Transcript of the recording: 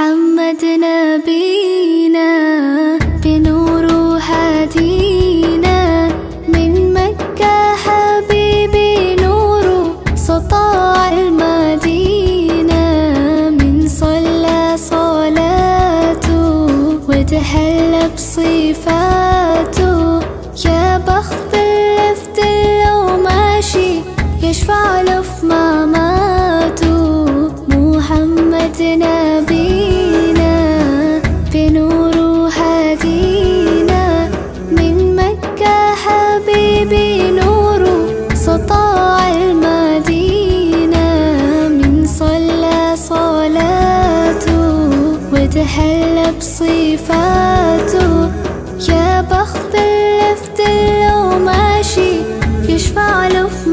محمد نبينا بنور هدينا من مكة حبيبي نور سطاع المدينة من صلى صلاته وتحلى بصفاته يا بخت اللفت لو ماشي يشفع له في مماته محمد نبينا بنور هدينا من مكة حبيبي نور سطاع المدينة من صلى صلاته وتحلى بصفاته يا بخت اللفت لو ماشي يشفع له في